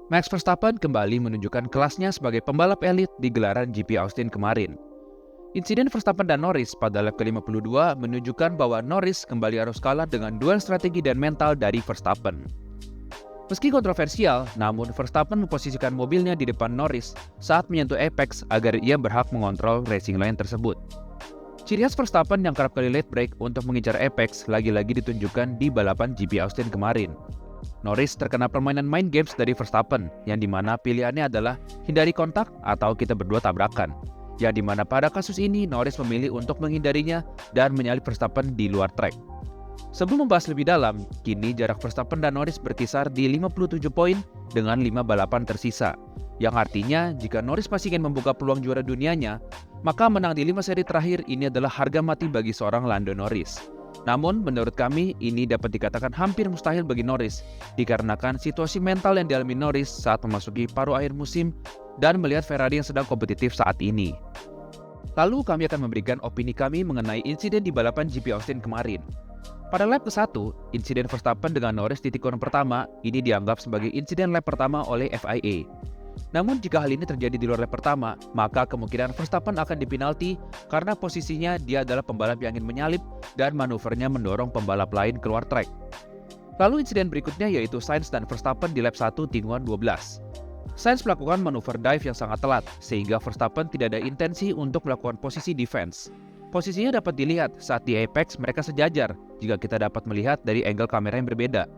Max Verstappen kembali menunjukkan kelasnya sebagai pembalap elit di gelaran GP Austin kemarin. Insiden Verstappen dan Norris pada lap ke-52 menunjukkan bahwa Norris kembali harus kalah dengan duel strategi dan mental dari Verstappen. Meski kontroversial, namun Verstappen memposisikan mobilnya di depan Norris saat menyentuh apex agar ia berhak mengontrol racing line tersebut. Ciri khas Verstappen yang kerap kali late break untuk mengincar apex lagi-lagi ditunjukkan di balapan GP Austin kemarin. Norris terkena permainan mind games dari Verstappen, yang dimana pilihannya adalah hindari kontak atau kita berdua tabrakan. Yang dimana pada kasus ini Norris memilih untuk menghindarinya dan menyalip Verstappen di luar track. Sebelum membahas lebih dalam, kini jarak Verstappen dan Norris berkisar di 57 poin dengan 5 balapan tersisa. Yang artinya, jika Norris masih ingin membuka peluang juara dunianya, maka menang di 5 seri terakhir ini adalah harga mati bagi seorang Lando Norris. Namun, menurut kami, ini dapat dikatakan hampir mustahil bagi Norris, dikarenakan situasi mental yang dialami Norris saat memasuki paruh akhir musim dan melihat Ferrari yang sedang kompetitif saat ini. Lalu, kami akan memberikan opini kami mengenai insiden di balapan GP Austin kemarin. Pada lap ke-1, insiden Verstappen dengan Norris di tikungan pertama ini dianggap sebagai insiden lap pertama oleh FIA. Namun jika hal ini terjadi di luar lap pertama, maka kemungkinan Verstappen akan dipinalti karena posisinya dia adalah pembalap yang ingin menyalip dan manuvernya mendorong pembalap lain keluar track. Lalu insiden berikutnya yaitu Sainz dan Verstappen di lap 1 tikungan 12. Sainz melakukan manuver dive yang sangat telat, sehingga Verstappen tidak ada intensi untuk melakukan posisi defense. Posisinya dapat dilihat saat di apex mereka sejajar jika kita dapat melihat dari angle kamera yang berbeda.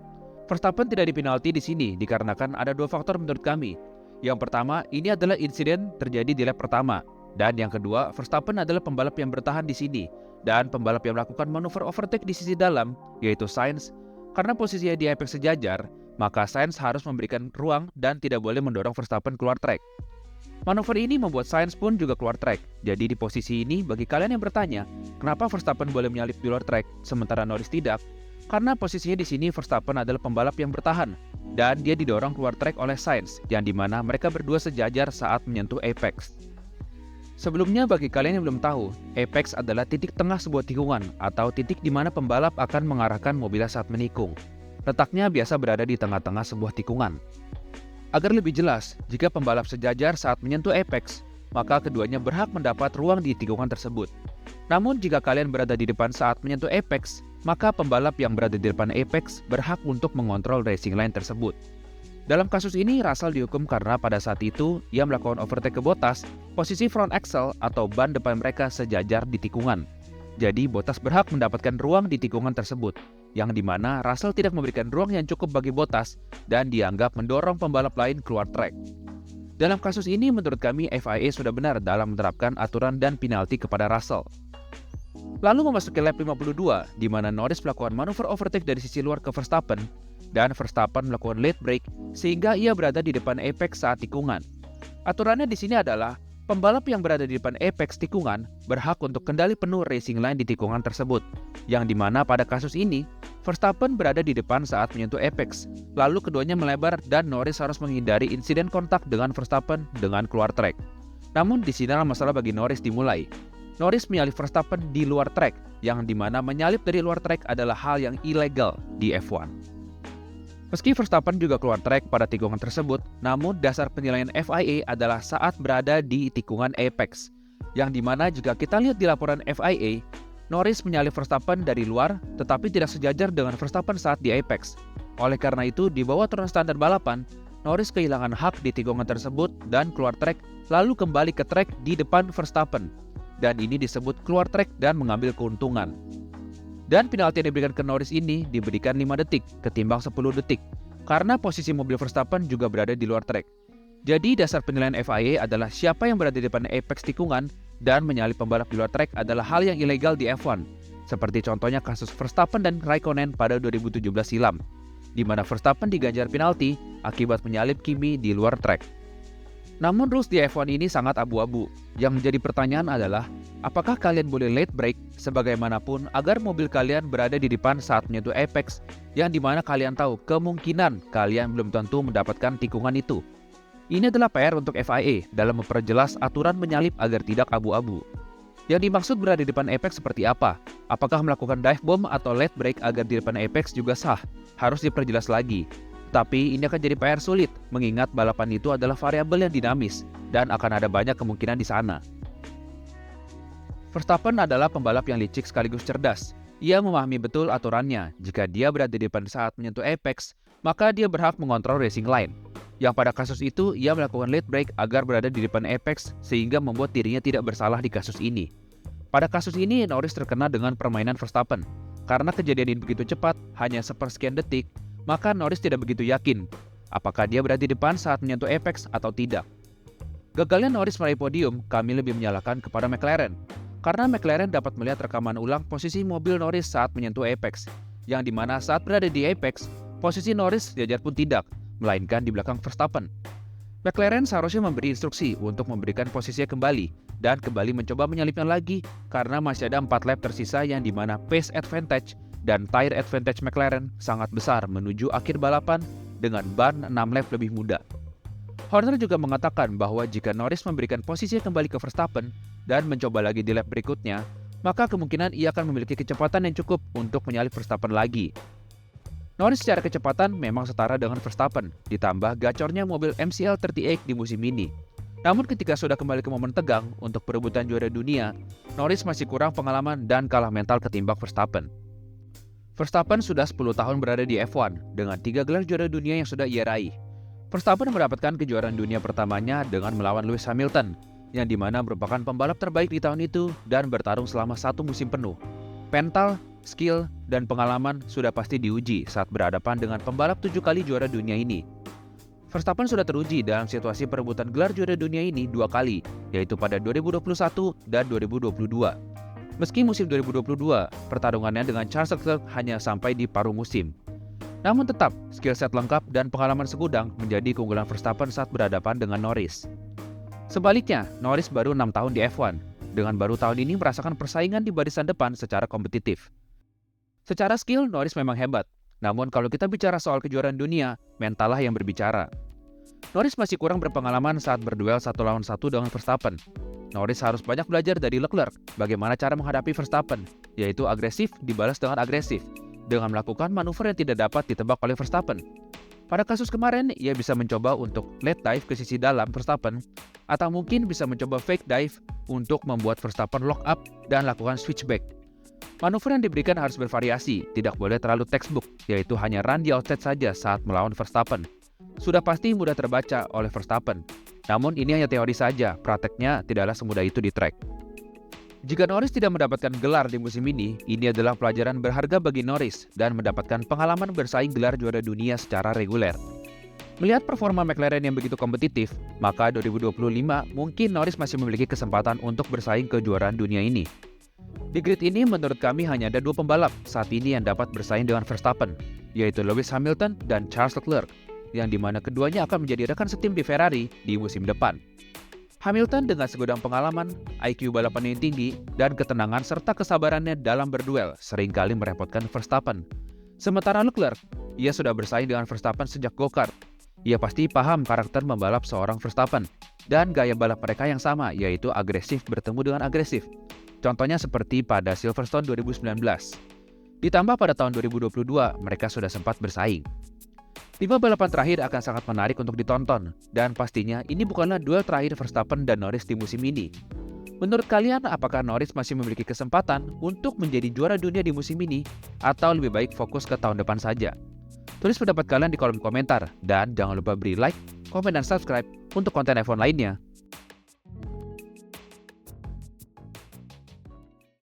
Verstappen tidak dipinalti di sini dikarenakan ada dua faktor menurut kami. Yang pertama, ini adalah insiden terjadi di lap pertama. Dan yang kedua, Verstappen adalah pembalap yang bertahan di sini. Dan pembalap yang melakukan manuver overtake di sisi dalam, yaitu Sainz. Karena posisinya di apex sejajar, maka Sainz harus memberikan ruang dan tidak boleh mendorong Verstappen keluar track. Manuver ini membuat Sainz pun juga keluar track. Jadi di posisi ini, bagi kalian yang bertanya, kenapa Verstappen boleh menyalip di luar track, sementara Norris tidak? Karena posisinya di sini Verstappen adalah pembalap yang bertahan, dan dia didorong keluar track oleh Sainz, yang dimana mereka berdua sejajar saat menyentuh apex. Sebelumnya, bagi kalian yang belum tahu, apex adalah titik tengah sebuah tikungan, atau titik di mana pembalap akan mengarahkan mobilnya saat menikung. Letaknya biasa berada di tengah-tengah sebuah tikungan. Agar lebih jelas, jika pembalap sejajar saat menyentuh apex, maka keduanya berhak mendapat ruang di tikungan tersebut. Namun jika kalian berada di depan saat menyentuh apex, maka pembalap yang berada di depan apex berhak untuk mengontrol racing line tersebut. Dalam kasus ini, Russell dihukum karena pada saat itu ia melakukan overtake ke Bottas, posisi front axle atau ban depan mereka sejajar di tikungan. Jadi Bottas berhak mendapatkan ruang di tikungan tersebut, yang dimana Russell tidak memberikan ruang yang cukup bagi Bottas dan dianggap mendorong pembalap lain keluar track. Dalam kasus ini menurut kami FIA sudah benar dalam menerapkan aturan dan penalti kepada Russell. Lalu memasuki lap 52 di mana Norris melakukan manuver overtake dari sisi luar ke Verstappen dan Verstappen melakukan late break sehingga ia berada di depan apex saat tikungan. Aturannya di sini adalah pembalap yang berada di depan apex tikungan berhak untuk kendali penuh racing line di tikungan tersebut, yang dimana pada kasus ini, Verstappen berada di depan saat menyentuh apex, lalu keduanya melebar dan Norris harus menghindari insiden kontak dengan Verstappen dengan keluar track. Namun disinilah masalah bagi Norris dimulai. Norris menyalip Verstappen di luar track, yang dimana menyalip dari luar track adalah hal yang ilegal di F1. Meski Verstappen juga keluar track pada tikungan tersebut, namun dasar penilaian FIA adalah saat berada di tikungan apex, yang dimana jika kita lihat di laporan FIA, Norris menyalip Verstappen dari luar tetapi tidak sejajar dengan Verstappen saat di apex. Oleh karena itu, di bawah aturan standar balapan, Norris kehilangan hak di tikungan tersebut dan keluar track, lalu kembali ke track di depan Verstappen. Dan ini disebut keluar track dan mengambil keuntungan. Dan penalti yang diberikan ke Norris ini diberikan 5 detik ketimbang 10 detik karena posisi mobil Verstappen juga berada di luar track. Jadi dasar penilaian FIA adalah siapa yang berada di depan apex tikungan dan menyalip pembalap di luar track adalah hal yang ilegal di F1. Seperti contohnya kasus Verstappen dan Raikkonen pada 2017 silam, di mana Verstappen diganjar penalti akibat menyalip Kimi di luar track. Namun rules di F1 ini sangat abu-abu. Yang menjadi pertanyaan adalah, apakah kalian boleh late break sebagaimanapun agar mobil kalian berada di depan saat menyentuh apex, yang dimana kalian tahu kemungkinan kalian belum tentu mendapatkan tikungan itu. Ini adalah PR untuk FIA dalam memperjelas aturan menyalip agar tidak abu-abu. Yang dimaksud berada di depan apex seperti apa? Apakah melakukan dive bomb atau late break agar di depan apex juga sah? Harus diperjelas lagi. Tapi ini akan jadi PR sulit, mengingat balapan itu adalah variabel yang dinamis, dan akan ada banyak kemungkinan di sana. Verstappen adalah pembalap yang licik sekaligus cerdas. Ia memahami betul aturannya. Jika dia berada di depan saat menyentuh apex, maka dia berhak mengontrol racing line. Yang pada kasus itu, ia melakukan late break agar berada di depan apex sehingga membuat dirinya tidak bersalah di kasus ini. Pada kasus ini, Norris terkena dengan permainan Verstappen. Karena kejadian ini begitu cepat, hanya sepersekian detik, maka Norris tidak begitu yakin apakah dia berada di depan saat menyentuh apex atau tidak. Gagalnya Norris meraih podium, kami lebih menyalahkan kepada McLaren. Karena McLaren dapat melihat rekaman ulang posisi mobil Norris saat menyentuh apex, yang dimana saat berada di apex, posisi Norris sejajar pun tidak, melainkan di belakang Verstappen. McLaren seharusnya memberi instruksi untuk memberikan posisinya kembali, dan kembali mencoba menyalipnya lagi karena masih ada 4 lap tersisa yang dimana pace advantage dan tire advantage McLaren sangat besar menuju akhir balapan dengan ban 6 lap lebih muda. Horner juga mengatakan bahwa jika Norris memberikan posisinya kembali ke Verstappen dan mencoba lagi di lap berikutnya, maka kemungkinan ia akan memiliki kecepatan yang cukup untuk menyalip Verstappen lagi. Norris secara kecepatan memang setara dengan Verstappen, ditambah gacornya mobil MCL38 di musim ini. Namun ketika sudah kembali ke momen tegang untuk perebutan juara dunia, Norris masih kurang pengalaman dan kalah mental ketimbang Verstappen. Verstappen sudah 10 tahun berada di F1 dengan 3 gelar juara dunia yang sudah ia raih. Verstappen mendapatkan kejuaraan dunia pertamanya dengan melawan Lewis Hamilton, yang dimana merupakan pembalap terbaik di tahun itu dan bertarung selama 1 musim penuh. Mental, skill, dan pengalaman sudah pasti diuji saat berhadapan dengan pembalap 7 kali juara dunia ini. Verstappen sudah teruji dalam situasi perebutan gelar juara dunia ini 2 kali, yaitu pada 2021 dan 2022. Meski musim 2022, pertarungannya dengan Charles Leclerc hanya sampai di paruh musim. Namun tetap, skill set lengkap dan pengalaman segudang menjadi keunggulan Verstappen saat berhadapan dengan Norris. Sebaliknya, Norris baru 6 tahun di F1, dengan baru tahun ini merasakan persaingan di barisan depan secara kompetitif. Secara skill, Norris memang hebat. Namun kalau kita bicara soal kejuaraan dunia, mentallah yang berbicara. Norris masih kurang berpengalaman saat berduel 1 lawan 1 dengan Verstappen. Norris harus banyak belajar dari Leclerc bagaimana cara menghadapi Verstappen, yaitu agresif dibalas dengan agresif, dengan melakukan manuver yang tidak dapat ditebak oleh Verstappen. Pada kasus kemarin, ia bisa mencoba untuk late dive ke sisi dalam Verstappen, atau mungkin bisa mencoba fake dive untuk membuat Verstappen lock up dan lakukan switchback. Manuver yang diberikan harus bervariasi, tidak boleh terlalu textbook, yaitu hanya run di outside saja saat melawan Verstappen. Sudah pasti mudah terbaca oleh Verstappen, namun ini hanya teori saja, prakteknya tidaklah semudah itu di track. Jika Norris tidak mendapatkan gelar di musim ini adalah pelajaran berharga bagi Norris dan mendapatkan pengalaman bersaing gelar juara dunia secara reguler. Melihat performa McLaren yang begitu kompetitif, maka 2025 mungkin Norris masih memiliki kesempatan untuk bersaing kejuaraan dunia ini. Di grid ini menurut kami hanya ada 2 pembalap saat ini yang dapat bersaing dengan Verstappen, yaitu Lewis Hamilton dan Charles Leclerc, yang dimana keduanya akan menjadi rekan setim di Ferrari di musim depan. Hamilton dengan segudang pengalaman, IQ balapan yang tinggi, dan ketenangan serta kesabarannya dalam berduel seringkali merepotkan Verstappen. Sementara Leclerc, ia sudah bersaing dengan Verstappen sejak go-kart. Ia pasti paham karakter membalap seorang Verstappen, dan gaya balap mereka yang sama, yaitu agresif bertemu dengan agresif. Contohnya seperti pada Silverstone 2019. Ditambah pada tahun 2022, mereka sudah sempat bersaing. 5 balapan terakhir akan sangat menarik untuk ditonton, dan pastinya ini bukanlah duel terakhir Verstappen dan Norris di musim ini. Menurut kalian, apakah Norris masih memiliki kesempatan untuk menjadi juara dunia di musim ini, atau lebih baik fokus ke tahun depan saja? Tulis pendapat kalian di kolom komentar, dan jangan lupa beri like, komen, dan subscribe untuk konten F1 lainnya.